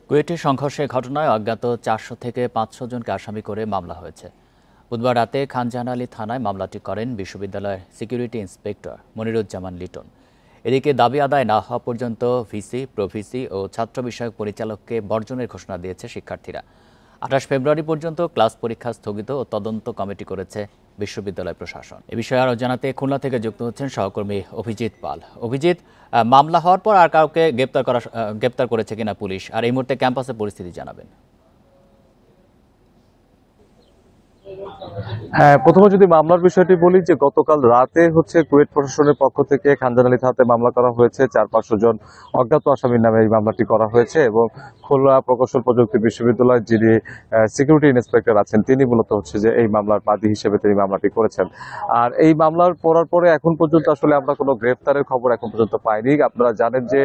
কুয়েটে সংঘর্ষের ঘটনায় অজ্ঞাত 400 থেকে 500 জনকে আসামি করে মামলা হয়েছে। বুধবার রাতে খানজাহান থানায় মামলাটি করেন বিশ্ববিদ্যালয়ের সিকিউরিটি ইন্সপেক্টর মনিরুজ্জামান লিটন। এদিকে দাবি আদায় না হওয়া পর্যন্ত ভিসি, প্রভিসি ও ছাত্র বিষয়ক পরিচালককে বর্জনের ঘোষণা দিয়েছে শিক্ষার্থীরা। 28 ফেব্রুয়ারি পর্যন্ত ক্লাস পরীক্ষা স্থগিত ও তদন্ত কমিটি করেছে বিশ্ববিদ্যালয় প্রশাসন। এ বিষয়ে আরও জানাতে খুলনা থেকে যুক্ত হচ্ছেন সহকর্মী অভিজিৎ পাল। অভিজিৎ, মামলা হওয়ার পর আর কাউকে গ্রেপ্তার করেছে কিনা পুলিশ, আর এই মুহূর্তে ক্যাম্পাসের পরিস্থিতি জানাবেন। হ্যাঁ, প্রথমে যদি মামলার বিষয়টি বলি যে গতকাল রাতে কুয়েট প্রশাসনের পক্ষ থেকে খানজাহান থানাতে মামলা করা হয়েছে। 400-500 জন অজ্ঞাত আসামির নামে এই মামলাটি করা হয়েছে এবং খুলনা প্রকৌশল প্রযুক্তি বিশ্ববিদ্যালয়ের যিনি সিকিউরিটি ইন্সপেক্টর আছেন তিনি মূলত যে এই মামলার বাদী হিসেবে তিনি মামলাটি করেছেন। আর এই মামলার পড়ার পরে এখন পর্যন্ত আসলে আমরা কোনো গ্রেফতারের খবর এখন পর্যন্ত পাইনি। আপনারা জানেন যে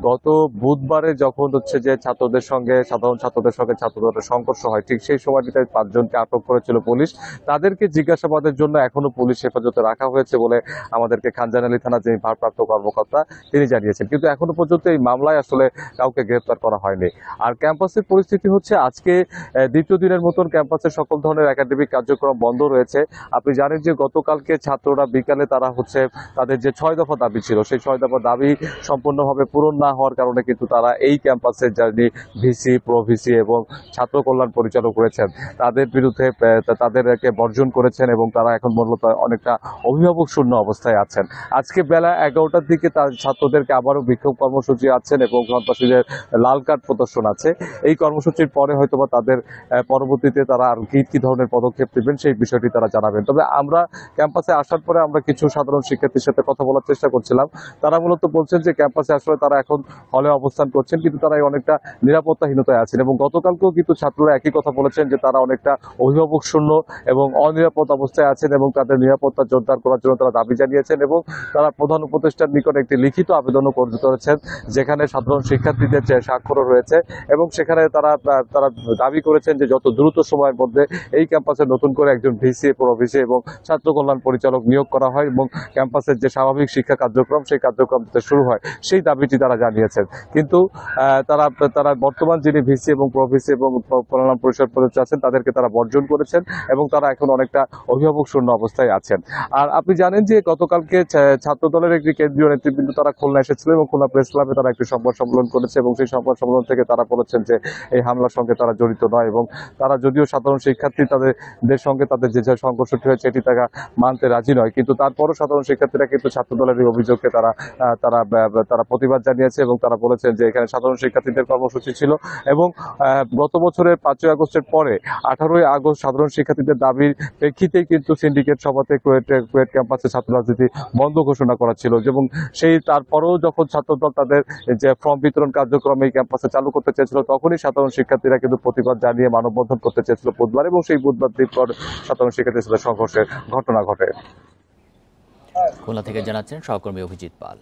গত বুধবারে যখন যে ছাত্রদের সঙ্গে সাধারণ ছাত্রদের সঙ্গে ছাত্রদের সংঘর্ষ হয়, ঠিক সেই সময়টিতে 5 জনকে আটক করেছিল পুলিশ। তাদেরকে জিজ্ঞাসাবাদের জন্য এখনো পুলিশ হেফাজতে রাখা হয়েছে বলে আমাদেরকে খানজাহান থানার যিনি ভারপ্রাপ্ত কর্মকর্তা তিনি জানিয়েছেন। কিন্তু এখনো পর্যন্ত এই মামলায় আসলে কাউকে গ্রেফতার করা হয়নি। আর ক্যাম্পাসের পরিস্থিতি আজকে দ্বিতীয় দিনের মতন ক্যাম্পাসের সকল ধরনের একাডেমিক কার্যক্রম বন্ধ রয়েছে। আপনি জানেন যে গতকালকে ছাত্ররা বিকালে তারা তাদের যে 6 দফা দাবি ছিল, সেই 6 দফা দাবি সম্পূর্ণভাবে পূরণ না হওয়ার কারণে কিন্তু তারা এই ক্যাম্পাসের যিনি ভিসি, প্রভিসি এবং ছাত্র কল্যাণ পরিচালক রয়েছেন তাদের বিরুদ্ধে তাদেরকে বর্জন করেছেন এবং তারা এখন মূলত অনেকটা অভিভাবক শূন্য অবস্থায় আছেন। আজকে বেলা 11টার দিকে তার ছাত্রদেরকে আবারও বিক্ষোভ কর্মসূচি আছেন এবং সন্ত্রাসীদের লাল কার্ড প্রদর্শন আছে। এই কর্মসূচির পরে হয়তোবা তাদের পরবর্তীতে তারা আর কি ধরনের পদক্ষেপ নেবেন সেই বিষয়টি তারা জানাবেন। তবে আমরা ক্যাম্পাসে আসার পরে আমরা কিছু সাধারণ শিক্ষার্থীর সাথে কথা বলার চেষ্টা করছিলাম। তারা মূলত বলছেন যে ক্যাম্পাসে আসলে তারা এখন হলে অবস্থান করছেন, কিন্তু তারা অনেকটা নিরাপত্তাহীনতায় আছেন এবং গতকালকেও কিন্তু ছাত্ররা একই কথা বলেছেন যে তারা অনেকটা অভিভাবক শূন্য এবং অনিরাপদ অবস্থায় আছেন এবং তাদের নিরাপত্তা জোরদার করার জন্য তারা দাবি জানিয়েছেন এবং তারা প্রধান উপদেষ্টার নিকটে একটি লিখিত আবেদনও করেছেন, যেখানে সাধারণ শিক্ষার্থীদের স্বাক্ষরও রয়েছে এবং সেখানে তারা দাবি করেছেন যে যত দ্রুত সময়ের মধ্যে এই ক্যাম্পাসে নতুন করে একজন ভিসি, প্রভিসি এবং ছাত্র কল্যাণ পরিচালক নিয়োগ করা হয় এবং ক্যাম্পাসের যে স্বাভাবিক শিক্ষা কার্যক্রম সেই কার্যক্রম শুরু হয়, সেই দাবিটি তারা জানিয়েছেন। কিন্তু তারা বর্তমান যিনি ভিসি এবং প্রভিসি এবং কল্যাণ পরিষদ সদস্য আছেন তাদেরকে তারা বর্জন করেছেন এবং তারা এখন অনেকটা অভিভাবক শূন্য অবস্থায় আছেন। আর আপনি জানেন যে গতকালকে ছাত্র দলের একটি কেন্দ্রীয় নেতৃবৃন্দ তারা খুলনা এসেছিল এবং খুলনা প্রেস ক্লাবে তারা একটি সংবাদ সম্মেলন করেছে এবং সেই সংবাদ সম্মেলন থেকে তারা বলেছেন যে এই হামলার সঙ্গে তারা জড়িত নয় এবং তারা যদিও সাধারণ শিক্ষার্থী তাদের সঙ্গে তাদের যে সংঘর্ষটি হয়েছে এটি তারা মানতে রাজি নয়, কিন্তু তারপরও সাধারণ শিক্ষার্থীরা কিন্তু ছাত্র দলের এই অভিযোগকে তারা প্রতিবাদ জানিয়েছে এবং তারা বলেছেন যে এখানে সাধারণ শিক্ষার্থীদের কর্মসূচি ছিল এবং গত বছরের 5ই আগস্টের পরে 18ই আগস্ট সাধারণ শিক্ষার্থীদের দাবির প্রেক্ষিতেই কিন্তু সিন্ডিকেট সভাতে কুয়েট ক্যাম্পাসে ছাত্র রাজনীতি বন্ধ ঘোষণা করা ছিল এবং তারপরেও যখন ছাত্রদল তাদের যে ফর্ম বিতরণ কার্যক্রম এই ক্যাম্পাসে চালু করতে চেয়েছিল তখনই সাধারণ শিক্ষার্থীরা কিন্তু প্রতিবাদ জানিয়ে মানববন্ধন করতে চেয়েছিল বুধবার এবং সেই বুধবার দিন পর সাধারণ শিক্ষার্থীর সাথে সংঘর্ষের ঘটনা ঘটে। খুলনা থেকে জানাচ্ছেন সহকর্মী অভিজিৎ পাল।